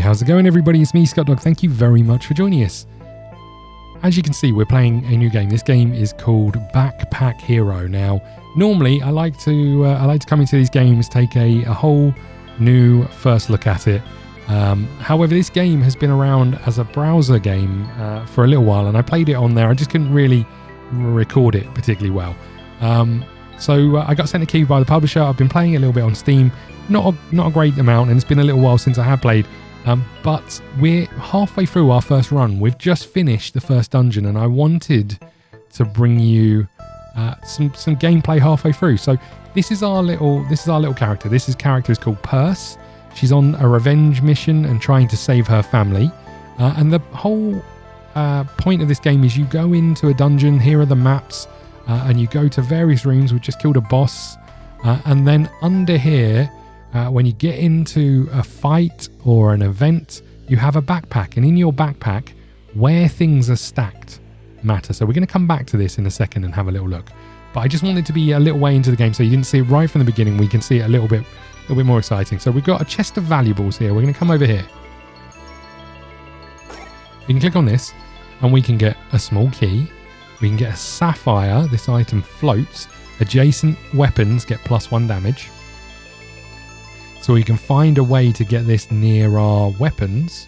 how's it going everybody? It's me, ScottDog. Thank you very much for joining us. As you can see, we're playing a new game. This game is called Backpack Hero. Now, normally I like to come into these games, take a whole new first look at it. However, this game has been around as a browser game for a little while, and I played it on there. I just couldn't really record it particularly well. So I got sent a key by the publisher. I've been playing it a little bit on Steam. Not a great amount, and it's been a little while since I have played. But we're halfway through our first run. We've just finished the first dungeon, and I wanted to bring you some gameplay halfway through. So this is our little character. This character is called Purse. She's on a revenge mission and trying to save her family. And the whole point of this game is you go into a dungeon. Here are the maps, and you go to various rooms. We've just killed a boss, and then under here. When you get into a fight or an event, you have a backpack, and in your backpack, where things are stacked matter. So we're going to come back to this in a second and have a little look. But I just wanted to be a little way into the game, so you didn't see it right from the beginning. We can see it a little bit more exciting. So we've got a chest of valuables here. We're going to come over here. We can click on this, and we can get a small key. We can get a sapphire. This item floats. Adjacent weapons get +1 damage. So we can find a way to get this near our weapons.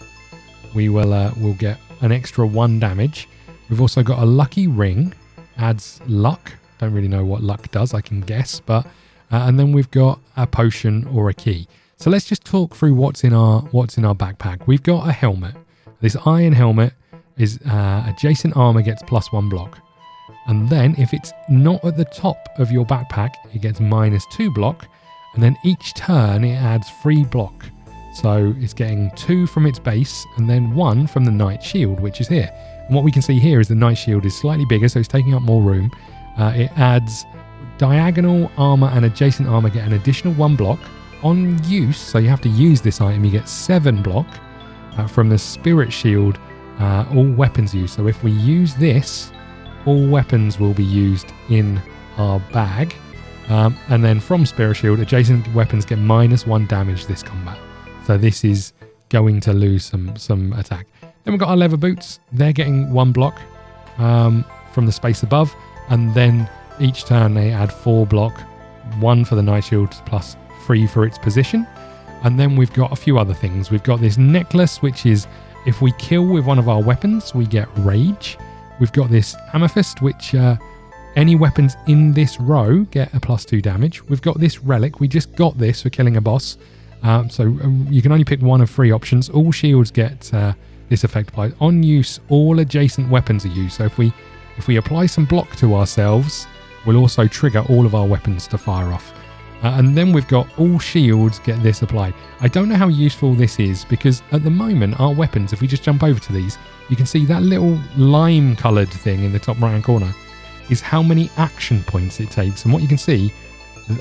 We'll get an extra 1 damage. We've also got a lucky ring, adds luck. Don't really know what luck does, I can guess, but and then we've got a potion or a key. So let's just talk through what's in our backpack. We've got a helmet. This iron helmet is adjacent armor gets +1 block, and then if it's not at the top of your backpack, it gets -2 block. And then each turn it adds 3 block. So it's getting 2 from its base and then 1 from the Knight Shield, which is here. And what we can see here is the Knight Shield is slightly bigger, so it's taking up more room. It adds diagonal armor and adjacent armor get an additional 1 block. On use, so you have to use this item, you get 7 block. From the Spirit Shield, all weapons use. So if we use this, all weapons will be used in our bag. And then from Spirit Shield, adjacent weapons get -1 damage this combat. So this is going to lose some attack. Then we've got our leather boots. They're getting 1 block from the space above. And then each turn they add 4 block. 1 for the Knight Shield +3 for its position. And then we've got a few other things. We've got this necklace, which is if we kill with one of our weapons, we get rage. We've got this amethyst, which... any weapons in this row get a +2 damage. We've got this relic. We just got this for killing a boss. So you can only pick 1 of 3 options. All shields get this effect applied. On use, all adjacent weapons are used. So if we apply some block to ourselves, we'll also trigger all of our weapons to fire off. And then we've got all shields get this applied. I don't know how useful this is because at the moment, our weapons, if we just jump over to these, you can see that little lime coloured thing in the top right hand corner is how many action points it takes. And what you can see,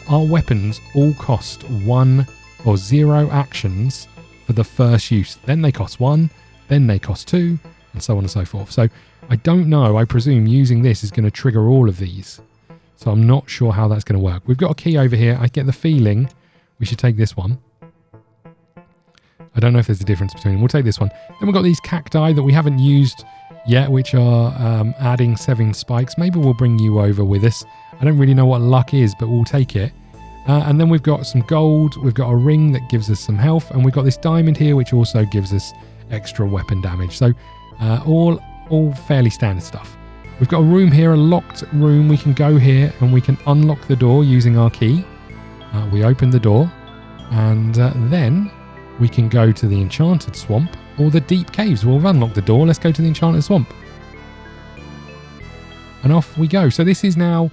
our weapons all cost 1 or 0 actions for the first use. Then they cost 1, then they cost 2, and so on and so forth. So I don't know, I presume using this is going to trigger all of these. So I'm not sure how that's going to work. We've got a key over here. I get the feeling we should take this one. I don't know if there's a difference between them. We'll take this one. Then we've got these cacti that we haven't used yet, which are adding 7 spikes. Maybe we'll bring you over with us. I don't really know what luck is, but we'll take it. And then we've got some gold. We've got a ring that gives us some health. And we've got this diamond here, which also gives us extra weapon damage. So all fairly standard stuff. We've got a room here, a locked room. We can go here and we can unlock the door using our key. We open the door and then we can go to the Enchanted Swamp or the Deep Caves. We'll unlock the door. Let's go to the Enchanted Swamp. And off we go. So this is now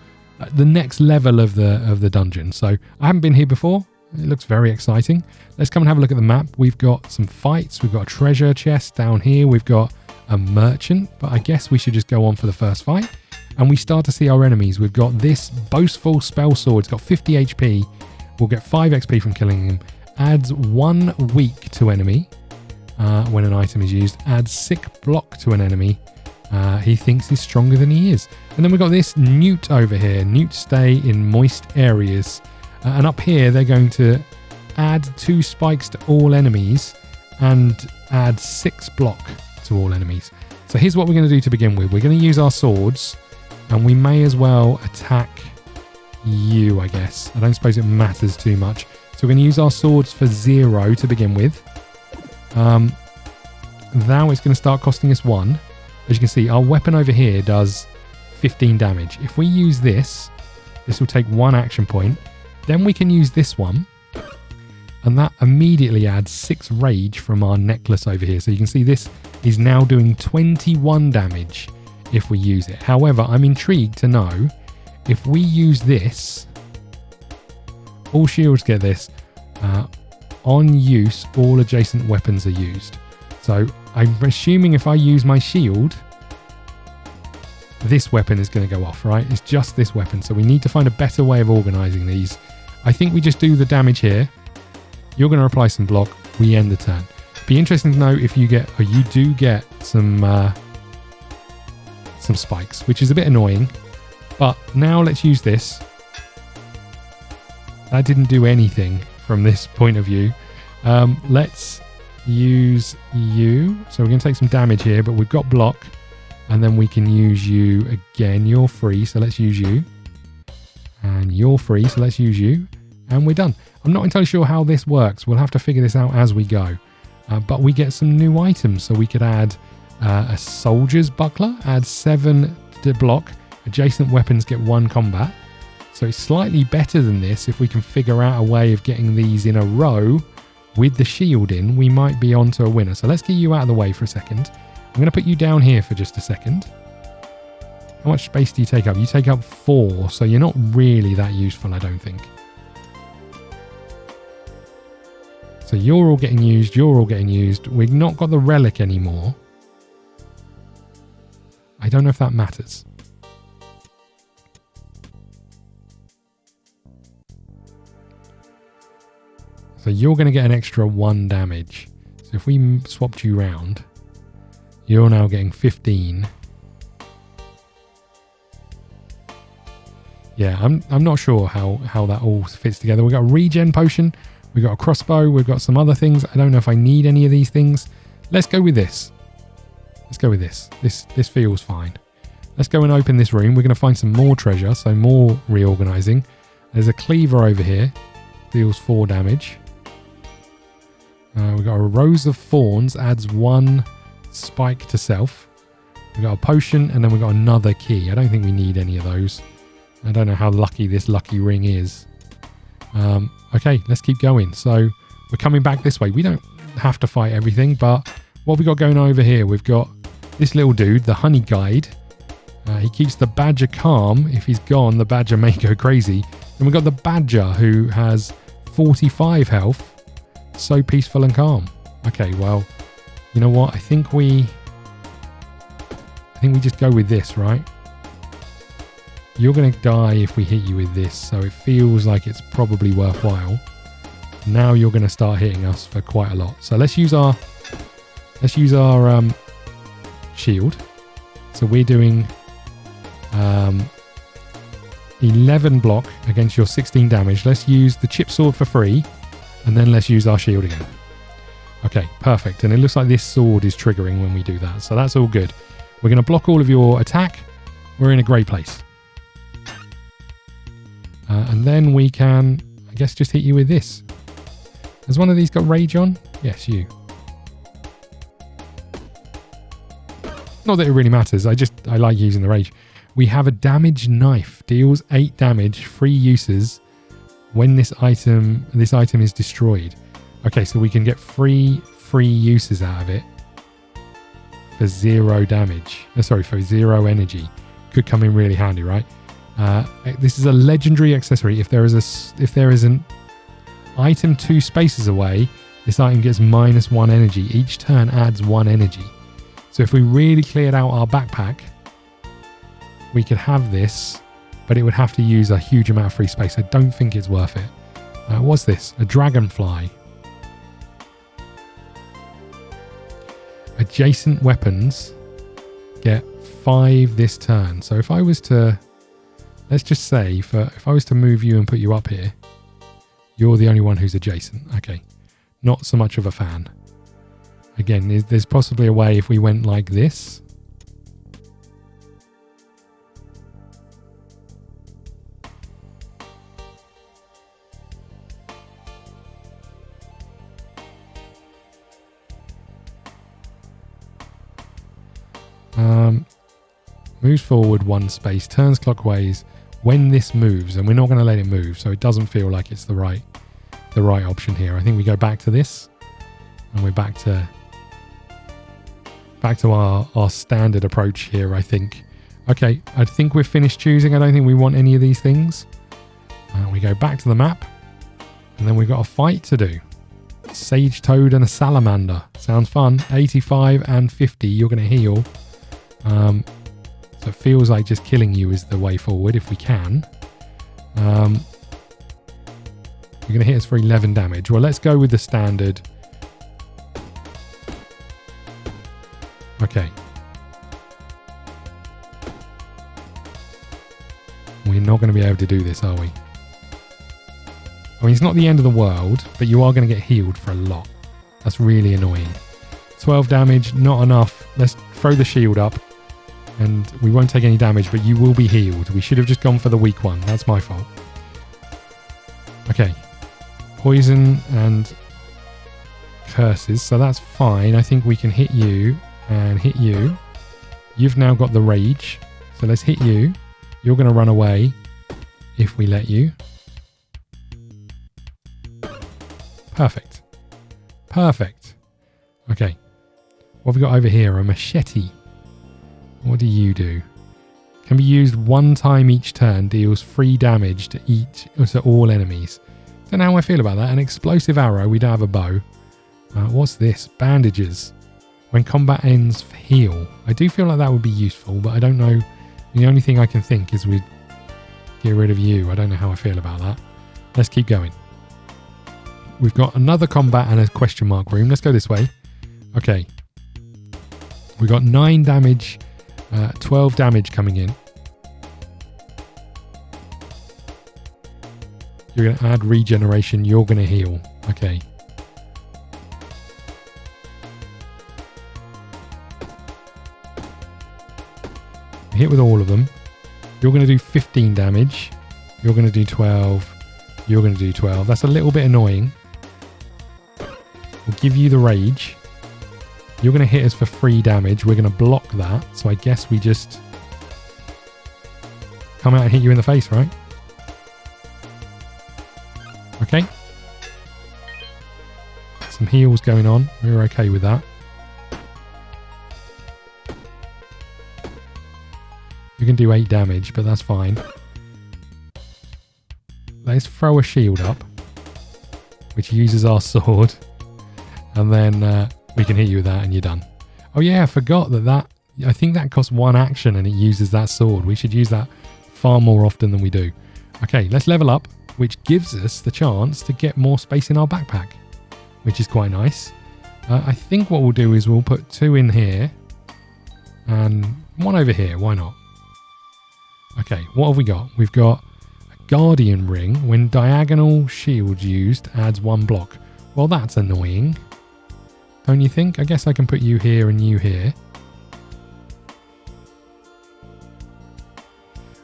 the next level of the dungeon. So I haven't been here before. It looks very exciting. Let's come and have a look at the map. We've got some fights. We've got a treasure chest down here. We've got a merchant, but I guess we should just go on for the first fight. And we start to see our enemies. We've got this boastful spell sword. It's got 50 HP. We'll get 5 XP from killing him. Adds 1 weak to enemy when an item is used. Adds 6 block to an enemy. He thinks he's stronger than he is. And then we've got this newt over here. Newts stay in moist areas. And up here, they're going to add 2 spikes to all enemies and add 6 block to all enemies. So here's what we're going to do to begin with. We're going to use our swords, and we may as well attack you, I guess. I don't suppose it matters too much. So we're going to use our swords for 0 to begin with. Now it's going to start costing us 1. As you can see, our weapon over here does 15 damage. If we use this, this will take 1 action point. Then we can use this one, and that immediately adds 6 rage from our necklace over here. So you can see this is now doing 21 damage if we use it. However, I'm intrigued to know if we use this, all shields get this. On use, all adjacent weapons are used. So I'm assuming if I use my shield, this weapon is going to go off, right? It's just this weapon. So we need to find a better way of organizing these. I think we just do the damage here. You're going to apply some block. We end the turn. Be interesting to know if you get, or you do get some spikes, which is a bit annoying. But now let's use this. That didn't do anything from this point of view. Let's use you. So we're going to take some damage here, but we've got block. And then we can use you again. You're free, so let's use you. And you're free, so let's use you. And we're done. I'm not entirely sure how this works. We'll have to figure this out as we go. But we get some new items. So we could add a soldier's buckler, add 7 to block. Adjacent weapons get 1 combat. So it's slightly better than this. If we can figure out a way of getting these in a row with the shield in, we might be onto a winner. So let's get you out of the way for a second. I'm going to put you down here for just a second. How much space do you take up? You take up 4, so you're not really that useful, I don't think. So you're all getting used, you're all getting used. We've not got the relic anymore. I don't know if that matters. So you're going to get an extra 1 damage. So if we swapped you round, you're now getting 15. Yeah, I'm not sure how that all fits together. We've got a regen potion, we've got a crossbow, we've got some other things. I don't know if I need any of these things. Let's go with this. Let's go with this. This feels fine. Let's go and open this room. We're going to find some more treasure, so more reorganizing. There's a cleaver over here. Deals 4 damage. We've got a rose of thorns, adds 1 spike to self. We've got a potion, and then we've got another key. I don't think we need any of those. I don't know how lucky this lucky ring is. Okay, let's keep going. So we're coming back this way. We don't have to fight everything, but what have we got going over here? We've got this little dude, the honey guide. He keeps the badger calm. If he's gone, the badger may go crazy. Then we've got the badger who has 45 health. So peaceful and calm. Okay, well, you know what? I think we just go with this, right? You're going to die if we hit you with this, so it feels like it's probably worthwhile. Now you're going to start hitting us for quite a lot. So let's use our shield. So we're doing 11 block against your 16 damage. Let's use the chip sword for free, and then let's use our shield again. Okay, perfect. And it looks like this sword is triggering when we do that, so that's all good. We're going to block all of your attack. We're in a great place. And then we can, I guess, just hit you with this. Has one of these got rage on? Yes, you. Not that it really matters. I like using the rage. We have a damage knife. Deals 8 damage, 3 uses when this item is destroyed. Okay, so we can get free uses out of it for 0 damage. Sorry, for 0 energy. Could come in really handy, right? This is a legendary accessory. If there is an item 2 spaces away, this item gets -1 energy. Each turn adds 1 energy. So if we really cleared out our backpack, we could have this, but it would have to use a huge amount of free space. I don't think it's worth it. What's this? A dragonfly. Adjacent weapons get 5 this turn. So if I was to, let's just say, if I was to move you and put you up here, you're the only one who's adjacent. Okay, not so much of a fan. Again, there's possibly a way if we went like this. Moves forward 1 space, turns clockwise when this moves, and we're not going to let it move, so it doesn't feel like it's the right option here. I think we go back to this, and we're back to our standard approach here, I think. Okay, I think we're finished choosing. I don't think we want any of these things. We go back to the map, and then we've got a fight to do. Sage Toad and a Salamander. Sounds fun. 85 and 50. You're going to heal. So it feels like just killing you is the way forward if we can. You're going to hit us for 11 damage. Well, let's go with the standard. Okay. We're not going to be able to do this, are we? I mean, it's not the end of the world, but you are going to get healed for a lot. That's really annoying. 12 damage, not enough. Let's throw the shield up. And we won't take any damage, but you will be healed. We should have just gone for the weak one. That's my fault. Okay. Poison and curses. So that's fine. I think we can hit you and hit you. You've now got the rage. So let's hit you. You're going to run away if we let you. Perfect. Perfect. Okay. What have we got over here? A machete. What do you do? Can be used 1 time each turn, deals 3 damage to all enemies. Don't know how I feel about that. An explosive arrow. We don't have a bow. What's this? Bandages. When combat ends, heal. I do feel like that would be useful, but I don't know. The only thing I can think is we'd get rid of you. I don't know how I feel about that. Let's keep going. We've got another combat and a question mark room. Let's go this way. Okay. We got 9 damage. 12 damage coming in. You're going to add regeneration. You're going to heal. Okay. Hit with all of them. You're going to do 15 damage. You're going to do 12. You're going to do 12. That's a little bit annoying. We'll give you the rage. You're going to hit us for 3 damage. We're going to block that. So I guess we just come out and hit you in the face, right? Okay. Some heals going on. We're okay with that. You can do 8 damage, but that's fine. Let's throw a shield up, which uses our sword. And then we can hit you with that and you're done. Oh yeah, I forgot that I think that costs 1 action and it uses that sword. We should use that far more often than we do. Okay, let's level up, which gives us the chance to get more space in our backpack, which is quite nice. I think what we'll do is we'll put 2 in here and 1 over here. Why not? Okay, what have we got? We've got a Guardian Ring. When diagonal shields used, adds 1 block. Well, that's annoying. Don't you think? I guess I can put you here and you here.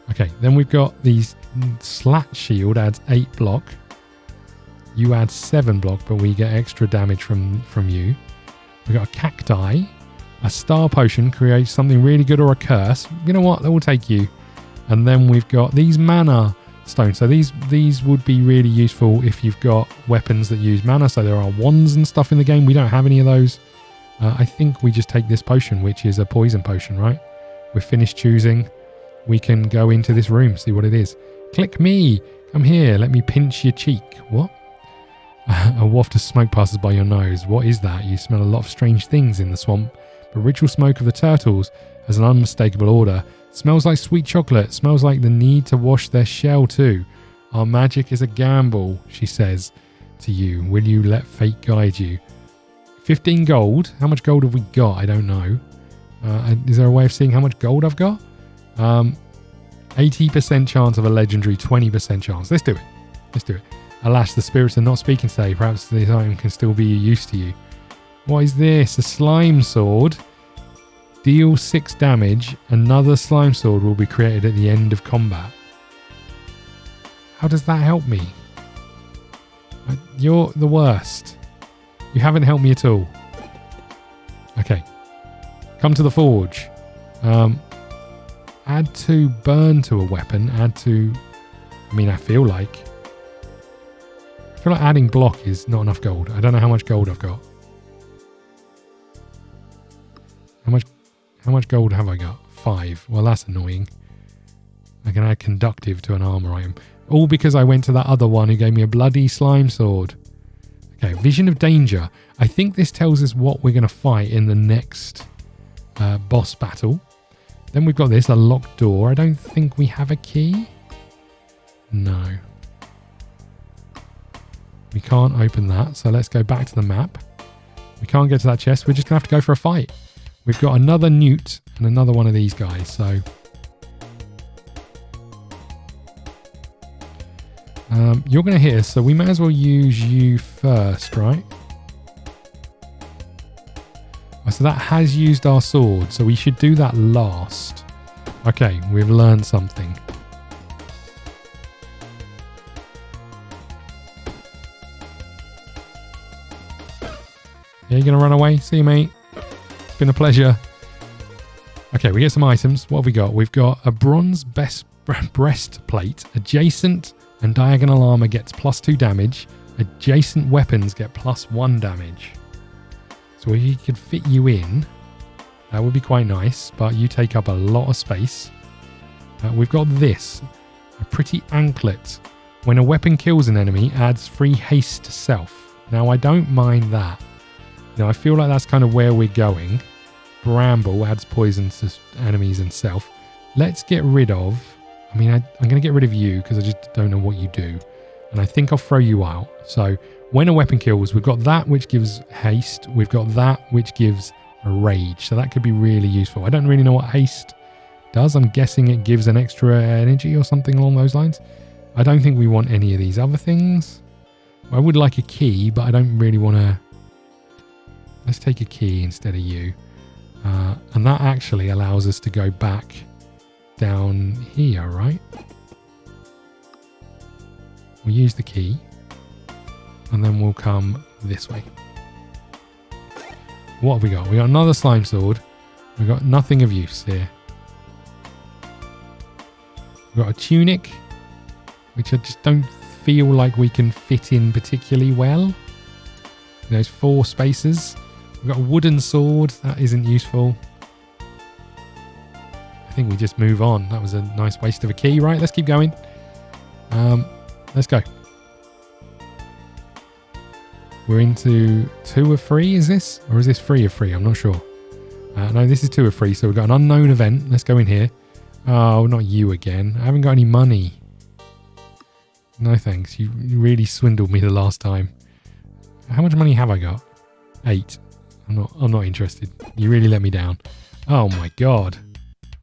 Okay, then we've got these Slat Shield adds 8 block. You add 7 block, but we get extra damage from you. We've got a Cacti. A Star Potion creates something really good or a curse. You know what? That will take you. And then we've got these Mana Stones. So these would be really useful if you've got weapons that use mana. So there are wands and stuff in the game. We don't have any of those. I think we just take this potion, which is a poison potion, right? We're finished choosing. We can go into this room, see what it is. Click me. Come here. Let me pinch your cheek. What? A waft of smoke passes by your nose. What is that? You smell a lot of strange things in the swamp. But ritual smoke of the turtles has an unmistakable odor. Smells like sweet chocolate. Smells like the need to wash their shell too. Our magic is a gamble, she says to you. Will you let fate guide you? 15 gold. How much gold have we got? I don't know. Is there a way of seeing how much gold I've got? 80% chance of a legendary, 20% chance. Let's do it. Let's do it. Alas, the spirits are not speaking today. Perhaps this item can still be of use to you. What is this? A slime sword. Deal 6 damage. Another slime sword will be created at the end of combat. How does that help me? You're the worst. You haven't helped me at all. Okay. Come to the forge. Add 2 burn to a weapon. Add 2... I mean, I feel like adding block is not enough gold. I don't know how much gold I've got. How much gold have I got? 5. Well, that's annoying. I can add conductive to an armor item. All because I went to that other one who gave me a bloody slime sword. Okay, vision of danger. I think this tells us what we're going to fight in the next boss battle. Then we've got this, a locked door. I don't think we have a key. No. We can't open that, so let's go back to the map. We can't get to that chest. We're just going to have to go for a fight. We've got another newt and another one of these guys, so... you're going to hit us, so we may as well use you first, right? Oh, so that has used our sword, so we should do that last. Okay, we've learned something. Yeah, you're going to run away? See you, mate. It's been a pleasure. Okay, we get some items. What have we got? We've got a bronze breastplate. Adjacent and diagonal armor gets +2 damage. Adjacent weapons get +1 damage. So if you could fit you in, that would be quite nice, but you take up a lot of space. We've got this. A pretty anklet. When a weapon kills an enemy, adds free haste to self. Now, I don't mind that. You know, I feel like that's kind of where we're going. Bramble adds poison to enemies and self. Let's get rid of... I mean, I'm going to get rid of you because I just don't know what you do. And I think I'll throw you out. So when a weapon kills, we've got that which gives haste. We've got that which gives a rage. So that could be really useful. I don't really know what haste does. I'm guessing it gives an extra energy or something along those lines. I don't think we want any of these other things. I would like a key, but I don't really want to... Let's take a key instead of you. And that actually allows us to go back down here, right? We'll use the key and then we'll come this way. What have we got? We got another slime sword. We've got nothing of use here. We've got a tunic, which I just don't feel like we can fit in particularly well. There's 4 spaces. We've got a wooden sword. That isn't useful. I think we just move on. That was a nice waste of a key, right? Let's keep going. Let's go. We're into 2 of 3, is this? Or is this 3 of 3? I'm not sure. No, this is 2 of 3. So we've got an unknown event. Let's go in here. Oh, not you again. I haven't got any money. No thanks. You really swindled me the last time. How much money have I got? 8. I'm not interested. You really let me down. Oh my god.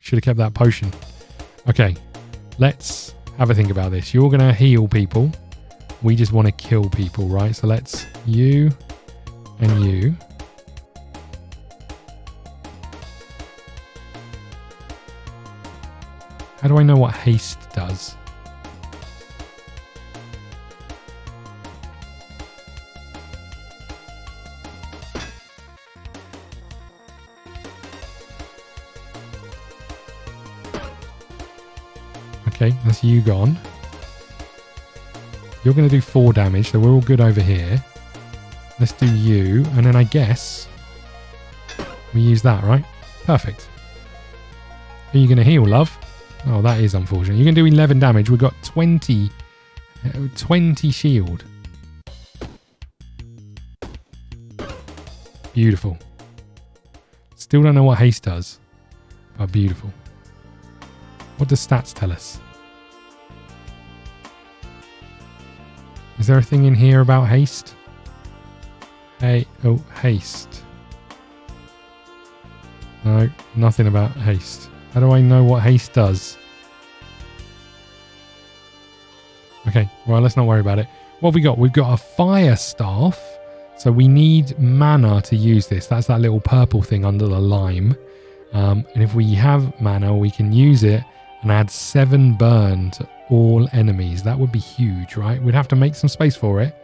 Should have kept that potion. Okay. Let's have a think about this. You're going to heal people. We just want to kill people, right? So let's... You and you. How do I know what haste does? Okay, that's you gone. You're going to do 4 damage, so we're all good over here. Let's do you, and then I guess we use that, right? Perfect. Are you going to heal, love? Oh, that is unfortunate. You're going to do 11 damage. We've got 20 shield. Beautiful. Still don't know what haste does, but beautiful. What does stats tell us? Is there a thing in here about haste? Hey, oh, haste. No, nothing about haste. How do I know what haste does? Okay, well, let's not worry about it. What have we got? We've got a fire staff. So we need mana to use this. That's that little purple thing under the lime. And if we have mana, we can use it and add 7 burn to all enemies. That would be huge, right? We'd have to make some space for it.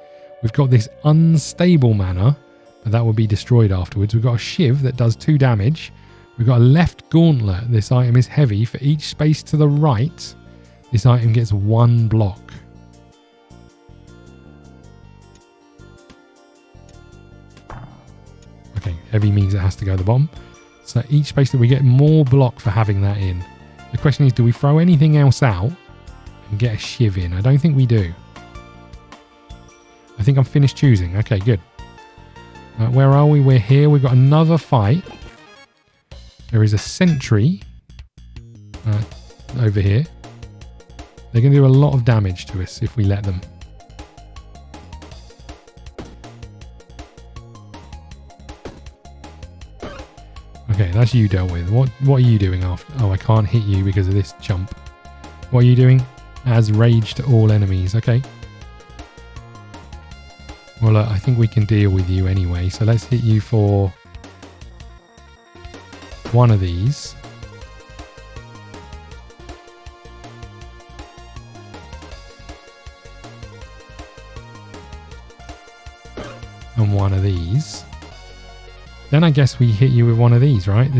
We've got this unstable mana, but that will be destroyed afterwards. We've got a shiv that does 2 damage. We've got a left gauntlet. This item is heavy. For each space to the right, this item gets 1 block. Okay, heavy means it has to go to the bottom. So each space that we get more block for having that in. The question is, do we throw anything else out and get a shiv in? I don't think we do. I think I'm finished choosing. Okay, good. Where are we? We're here. We've got another fight. There is a sentry over here. They're going to do a lot of damage to us if we let them. Okay, that's you dealt with. What are you doing after? Oh, I can't hit you because of this chump. What are you doing? Adds rage to all enemies. Okay. Well, I think we can deal with you anyway. So let's hit you for one of these. And one of these. Then I guess we hit you with one of these, right?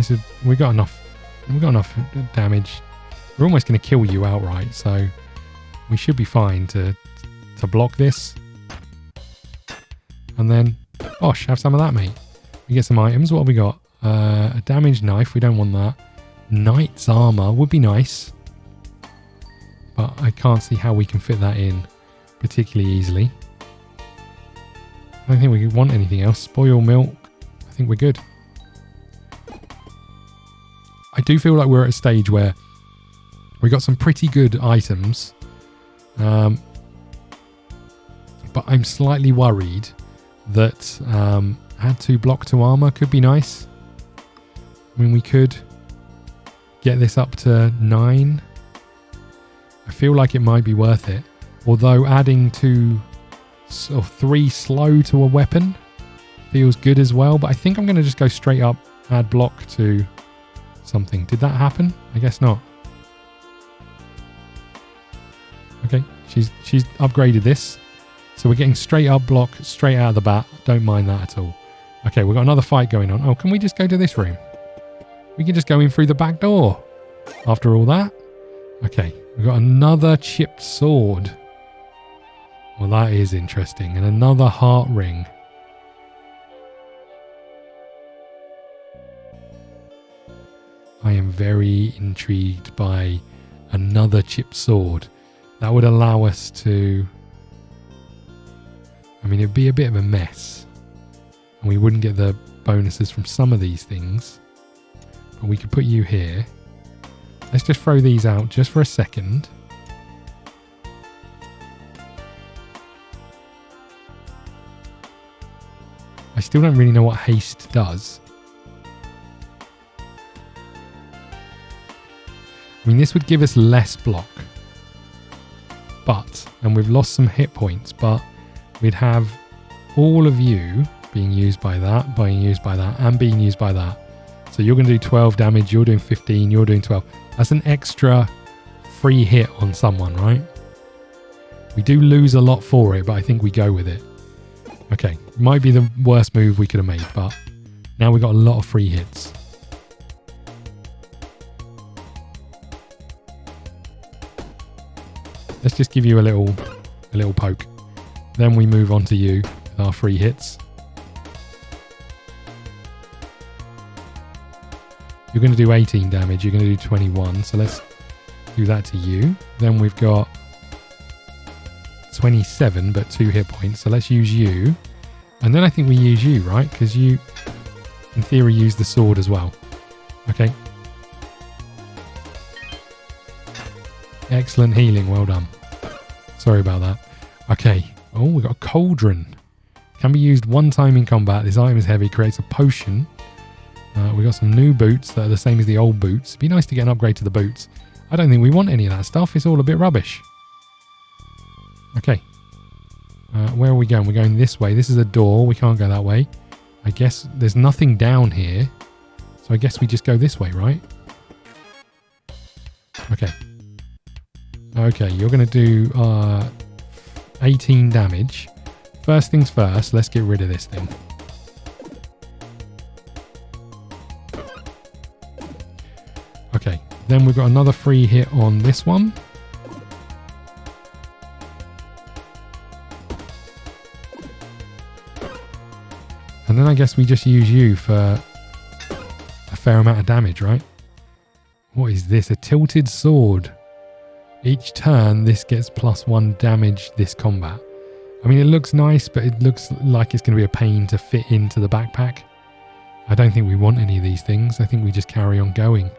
We got enough damage. We're almost going to kill you outright, so we should be fine to block this. And then, bosh, have some of that, mate. We get some items. What have we got? A damaged knife. We don't want that. Knight's armor would be nice, but I can't see how we can fit that in particularly easily. I don't think we want anything else. Spoil milk. I think we're good. I do feel like we're at a stage where we got some pretty good items, but I'm slightly worried that add 2 block to armor could be nice. I mean, we could get this up to 9. I feel like it might be worth it, although adding 2 or 3 slow to a weapon feels good as well, but I think I'm going to just go straight up, add block to something. Did that happen? I guess not. Okay, she's upgraded this. So we're getting straight up block, straight out of the bat. Don't mind that at all. Okay, we've got another fight going on. Oh, can we just go to this room? We can just go in through the back door after all that. Okay, we've got another chipped sword. Well, that is interesting. And another heart ring. I am very intrigued by another chipped sword. That would allow us to... I mean, it'd be a bit of a mess. And we wouldn't get the bonuses from some of these things. But we could put you here. Let's just throw these out just for a second. I still don't really know what haste does. I mean, this would give us less block. And we've lost some hit points, but we'd have all of you being used by that, being used by that, and being used by that. So you're going to do 12 damage, you're doing 15, you're doing 12. That's an extra free hit on someone, right? We do lose a lot for it, but I think we go with it. Okay, might be the worst move we could have made, but now we've got a lot of free hits. Let's just give you a little poke. Then we move on to you with our free hits. You're going to do 18 damage. You're going to do 21. So let's do that to you. Then we've got 27, but 2 hit points. So let's use you. And then I think we use you, right? Because you, in theory, use the sword as well. Okay. Excellent healing. Well done. Sorry about that. Okay. Oh, we've got a cauldron. Can be used one time in combat. This item is heavy. Creates a potion. We've got some new boots that are the same as the old boots. It'd be nice to get an upgrade to the boots. I don't think we want any of that stuff. It's all a bit rubbish. Okay. Where are we going? We're going this way. This is a door. We can't go that way. I guess there's nothing down here. So I guess we just go this way, right? Okay. Okay, you're going to do 18 damage. First things first, let's get rid of this thing. Okay, then we've got another free hit on this one. And then I guess we just use you for a fair amount of damage, right? What is this? A tilted sword. Each turn, this gets +1 damage this combat. I mean, it looks nice, but it looks like it's going to be a pain to fit into the backpack. I don't think we want any of these things. I think we just carry on going.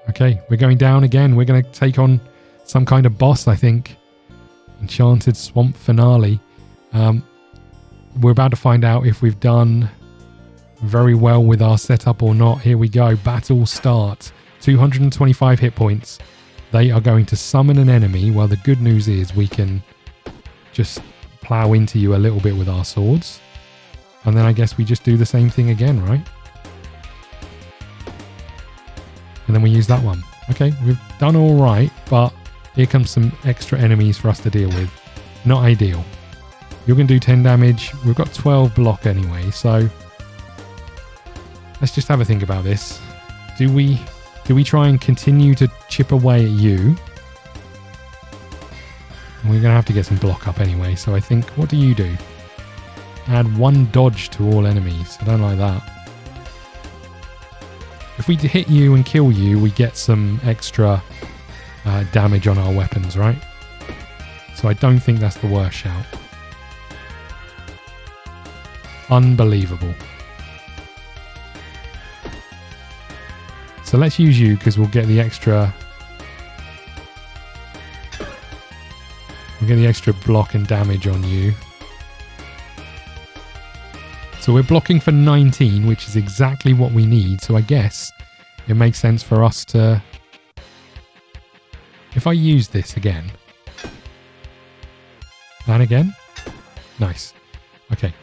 Okay, we're going down again. We're going to take on some kind of boss, I think. Enchanted Swamp Finale. We're about to find out if we've done very well with our setup or not. Here we go. Battle starts. 225 hit points. They are going to summon an enemy. Well, the good news is we can just plow into you a little bit with our swords. And then I guess we just do the same thing again, right? And then we use that one. Okay, we've done all right, but here comes some extra enemies for us to deal with. Not ideal. You're going to do 10 damage. We've got 12 block anyway, so let's just have a think about this. Do we try and continue to chip away at you? We're going to have to get some block up anyway, so I think, what do you do? Add 1 dodge to all enemies. I don't like that. If we hit you and kill you, we get some extra damage on our weapons, right? So I don't think that's the worst shout. Unbelievable. So let's use you because we'll get the extra... We'll get the extra block and damage on you. So we're blocking for 19, which is exactly what we need. So I guess it makes sense for us to... If I use this again... And again? Nice. Okay.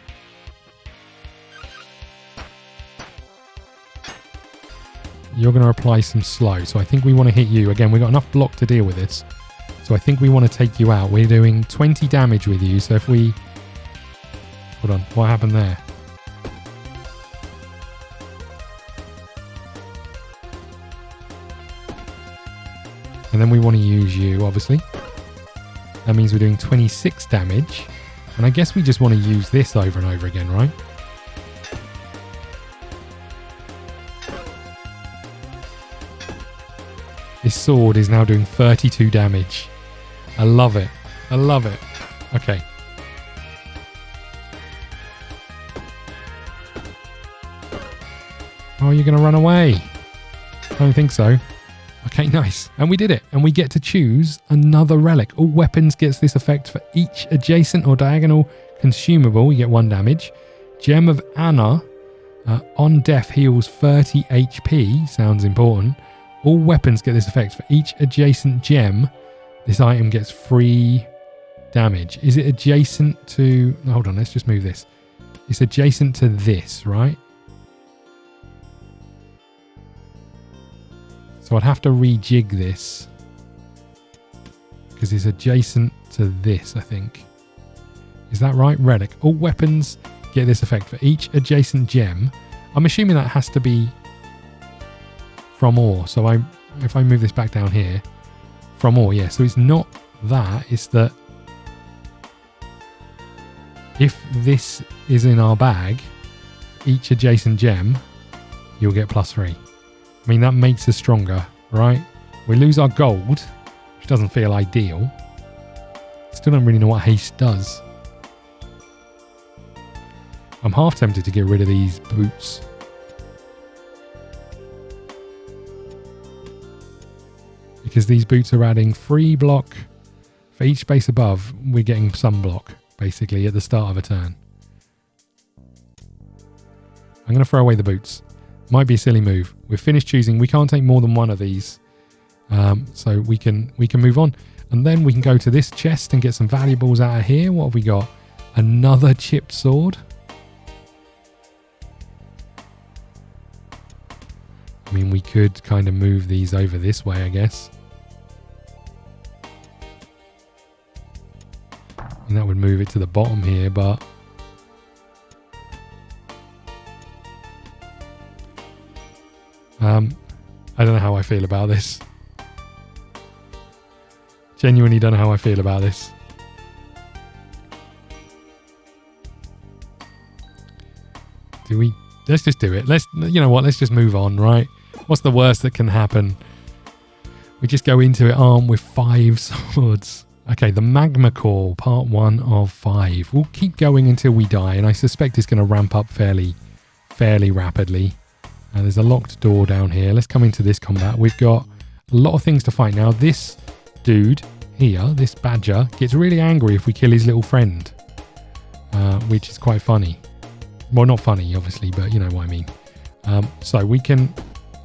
You're going to apply some slow. So I think we want to hit you. Again, we've got enough block to deal with this. So I think we want to take you out. We're doing 20 damage with you. So if we... Hold on. What happened there? And then we want to use you, obviously. That means we're doing 26 damage. And I guess we just want to use this over and over again, right? This sword is now doing 32 damage. I love it. I love it. Okay. Oh, you're going to run away? I don't think so. Okay, nice. And we did it. And we get to choose another relic. All weapons gets this effect for each adjacent or diagonal consumable. You get 1 damage. Gem of Anna. On death heals 30 HP. Sounds important. All weapons get this effect for each adjacent gem. This item gets 3 damage. Is it adjacent to... Hold on, let's just move this. It's adjacent to this, right? So I'd have to rejig this. Because it's adjacent to this, I think. Is that right? Relic. All weapons get this effect for each adjacent gem. I'm assuming that has to be from ore. So if I move this back down here, from ore, yeah. So it's not that, it's that if this is in our bag, each adjacent gem, you'll get +3. I mean, that makes us stronger, right? We lose our gold, which doesn't feel ideal. Still don't really know what haste does. I'm half tempted to get rid of these boots. Because these boots are adding 3 block for each space above. We're getting some block, basically, at the start of a turn. I'm going to throw away the boots. Might be a silly move. We've finished choosing. We can't take more than 1 of these. So we can move on. And then we can go to this chest and get some valuables out of here. What have we got? Another chipped sword. I mean, we could kind of move these over this way, I guess. And that would move it to the bottom here, but... I don't know how I feel about this. Genuinely don't know how I feel about this. Do we... Let's just do it. You know what? Let's just move on, right? What's the worst that can happen? We just go into it armed with 5 swords. Okay, the magma core, part 1 of 5. We'll keep going until we die, and I suspect it's going to ramp up fairly rapidly. There's a locked door down here. Let's come into this combat. We've got a lot of things to fight. Now, this dude here, this badger, gets really angry if we kill his little friend, which is quite funny. Well, not funny, obviously, but you know what I mean. So we can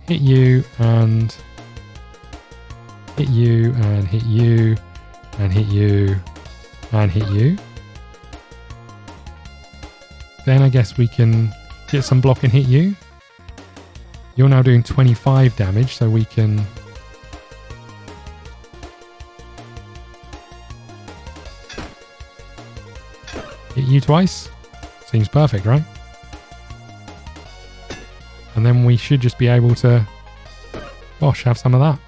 hit you and hit you and hit you and hit you and hit you. Then I guess we can get some block and hit you. You're now doing 25 damage, so we can... hit you twice. Seems perfect, right? And then we should just be able to... gosh, have some of that.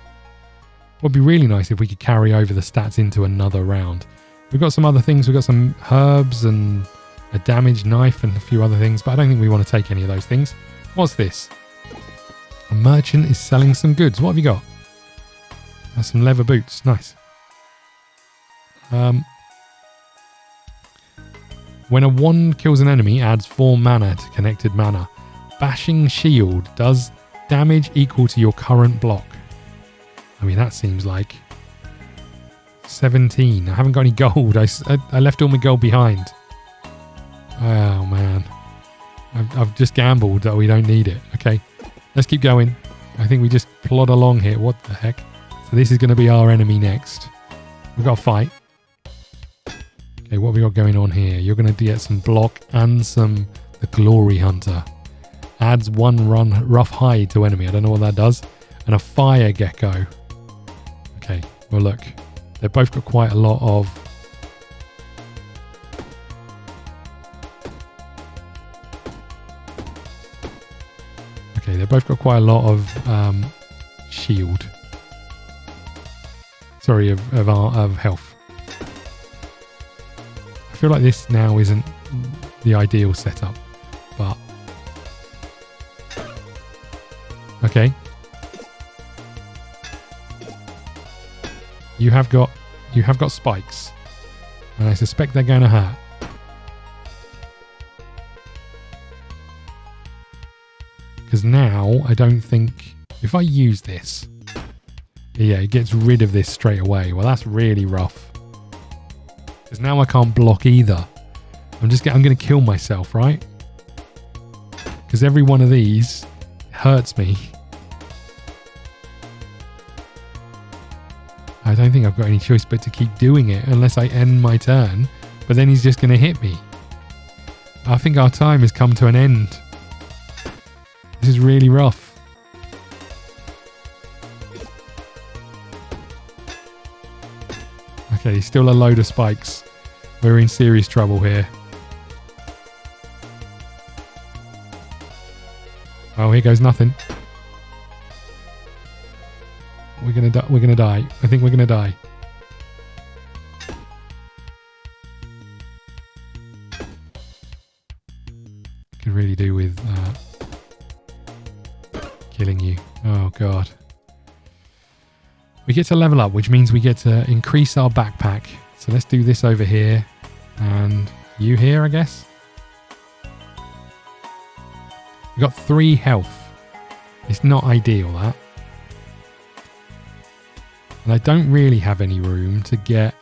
Would be really nice if we could carry over the stats into another round. We've got some other things. We've got some herbs and a damaged knife and a few other things, but I don't think we want to take any of those things. What's this? A merchant is selling some goods. What have you got? Some leather boots. Nice. When a wand kills an enemy, adds 4 mana to connected mana. Bashing shield does damage equal to your current block. I mean, that seems like 17. I haven't got any gold. I left all my gold behind. Oh, man. I've just gambled that we don't need it. Okay, let's keep going. I think we just plod along here. What the heck? So this is going to be our enemy next. We've got to fight. Okay, what have we got going on here? You're going to get some block and some... the Glory Hunter. Adds 1 rough hide to enemy. I don't know what that does. And a fire gecko. Okay, well look. They've both got quite a lot of... okay, they've both got quite a lot of shield. Sorry, of health. I feel like this now isn't the ideal setup, but... okay. You have got spikes, and I suspect they're going to hurt. Because now I don't think if I use this, yeah, it gets rid of this straight away. Well, that's really rough. Because now I can't block either. I'm going to kill myself, right? Because every one of these hurts me. I don't think I've got any choice but to keep doing it unless I end my turn, but then he's just going to hit me. I think our time has come to an end. This is really rough. Okay, still a load of spikes. We're in serious trouble here. Oh, here goes nothing. We're gonna die. I think we're gonna die. Could really do with killing you. Oh god. We get to level up, which means we get to increase our backpack. So let's do this over here, and you here, I guess. We got 3 health. It's not ideal, that. And I don't really have any room to get...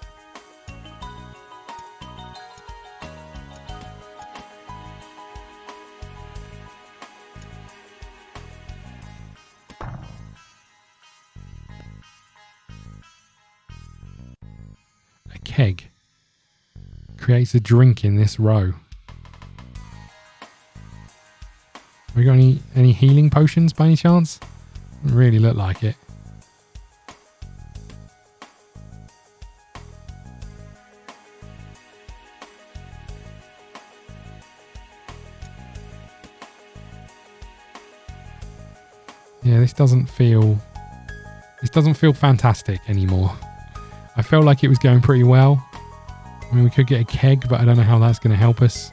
keg. Creates a drink in this row. Have we got any healing potions by any chance? Doesn't really look like it. Yeah, this doesn't feel fantastic anymore. I felt like it was going pretty well. I mean, we could get a keg, but I don't know how that's going to help us.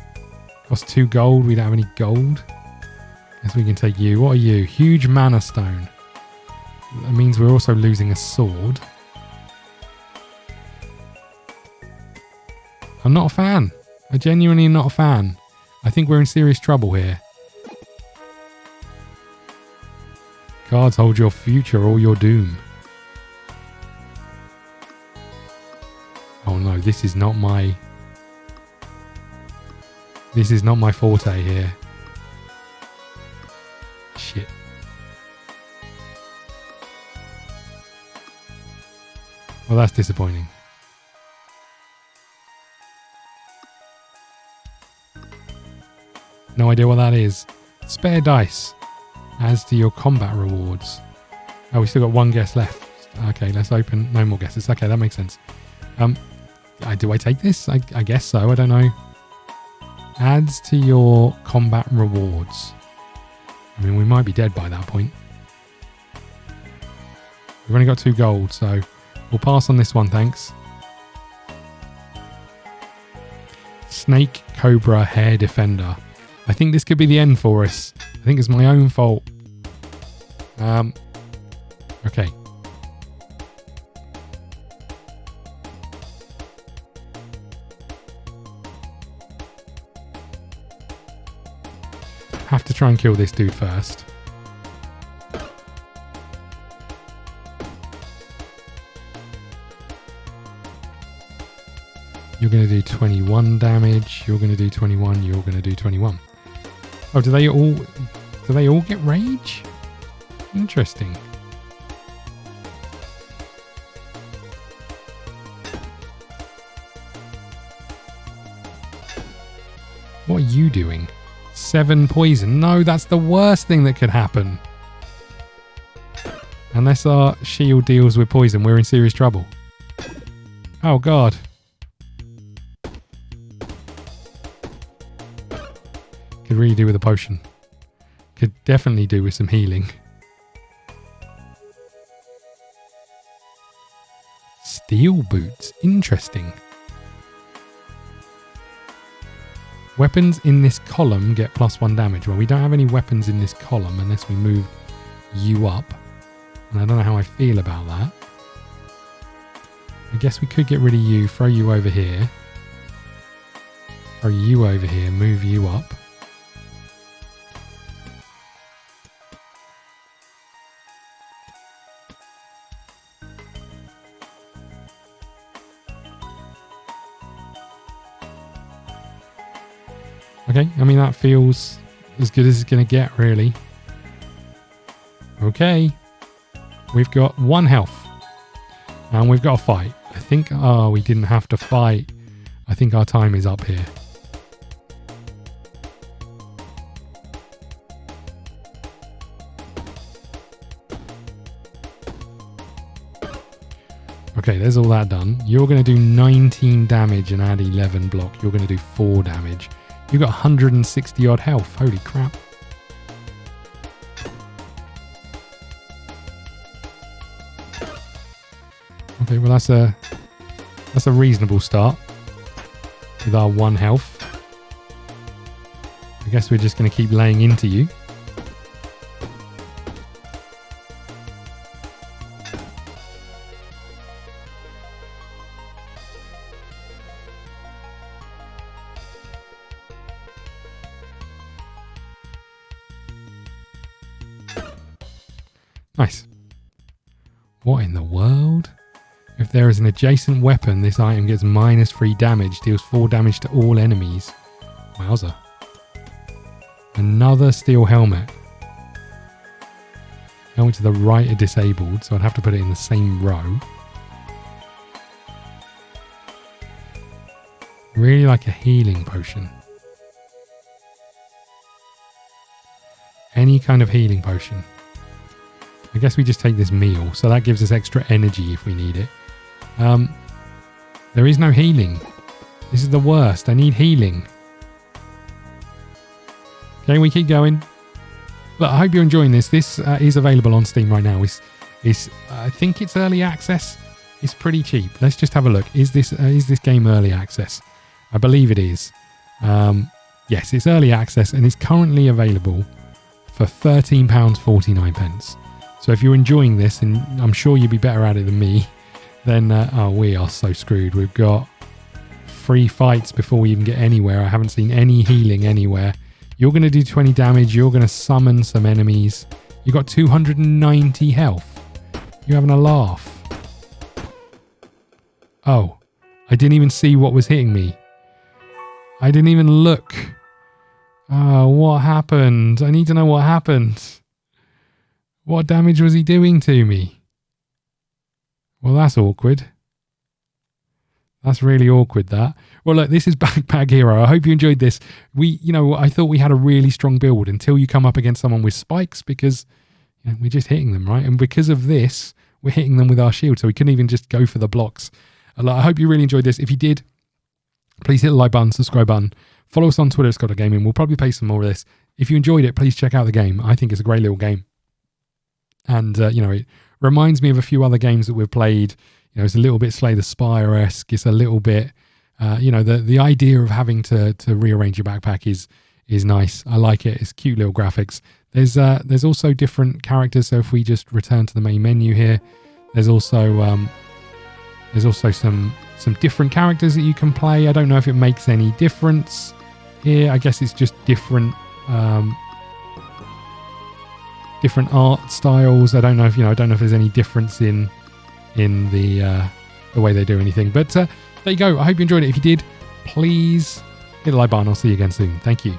Cost 2 gold. We don't have any gold. Guess we can take you. What are you? Huge mana stone. That means we're also losing a sword. I'm not a fan. I genuinely am not a fan. I think we're in serious trouble here. Cards hold your future or your doom. Oh no, this is not my forte here. Shit. Well, that's disappointing. No idea what that is. Spare dice. Adds to your combat rewards. Oh, we still got 1 guess left. Okay, let's open. No more guesses. Okay, that makes sense. Do I take this? I guess so. I don't know. Adds to your combat rewards. I mean, we might be dead by that point. We've only got 2 gold, so we'll pass on this one, thanks. Snake Cobra Hair Defender. I think this could be the end for us. I think it's my own fault. Okay. Have to try and kill this dude first. You're going to do 21 damage. You're going to do 21. You're going to do 21. Oh, do they all get rage? Interesting. What are you doing? 7 poison. No, that's the worst thing that could happen. Unless our shield deals with poison, we're in serious trouble. Oh, God. Could really do with a potion. Could definitely do with some healing. Steel boots. Interesting. Weapons in this column get +1 damage. Well, we don't have any weapons in this column unless we move you up. And I don't know how I feel about that. I guess we could get rid of you, throw you over here. Throw you over here, move you up. Okay, I mean, that feels as good as it's going to get, really. Okay. We've got 1 health. And we've got a fight. I think, we didn't have to fight. I think our time is up here. Okay, there's all that done. You're going to do 19 damage and add 11 block. You're going to do 4 damage. You've got 160 odd health. Holy crap. Okay, well that's a reasonable start with our 1 health. I guess we're just going to keep laying into you. Nice. What in the world? If there is an adjacent weapon, this item gets -3 damage, deals 4 damage to all enemies. Wowza. Another steel helmet. Helmet to the right are disabled, so I'd have to put it in the same row. Really like a healing potion. Any kind of healing potion. I guess we just take this meal, so that gives us extra energy if we need it. There is no healing. This is the worst. I need healing. Okay, we keep going. Look, I hope you're enjoying this. This is available on Steam right now. I think it's early access. It's pretty cheap. Let's just have a look. Is this game early access? I believe it is. Yes, it's early access and it's currently available for £13.49. So if you're enjoying this, and I'm sure you'll be better at it than me, then we are so screwed. We've got 3 fights before we even get anywhere. I haven't seen any healing anywhere. You're going to do 20 damage. You're going to summon some enemies. You got 290 health. You're having a laugh. Oh, I didn't even see what was hitting me. I didn't even look. Oh, what happened? I need to know what happened. What damage was he doing to me? Well, that's awkward. That's really awkward, that. Well, look, this is Backpack Hero. I hope you enjoyed this. I thought we had a really strong build until you come up against someone with spikes because we're just hitting them, right? And because of this, we're hitting them with our shield, so we couldn't even just go for the blocks. I hope you really enjoyed this. If you did, please hit the like button, subscribe button. Follow us on Twitter at ScottDogGaming. We'll probably play some more of this. If you enjoyed it, please check out the game. I think it's a great little game. And, it reminds me of a few other games that we've played. It's a little bit Slay the Spire-esque. It's a little bit, the idea of having to rearrange your backpack is nice. I like it. It's cute little graphics. There's also different characters. So if we just return to the main menu here, there's also some different characters that you can play. I don't know if it makes any difference here. I guess it's just different art styles. I don't know if there's any difference in the way they do anything. But there you go. I hope you enjoyed it. If you did, please hit the like button. I'll see you again soon. Thank you.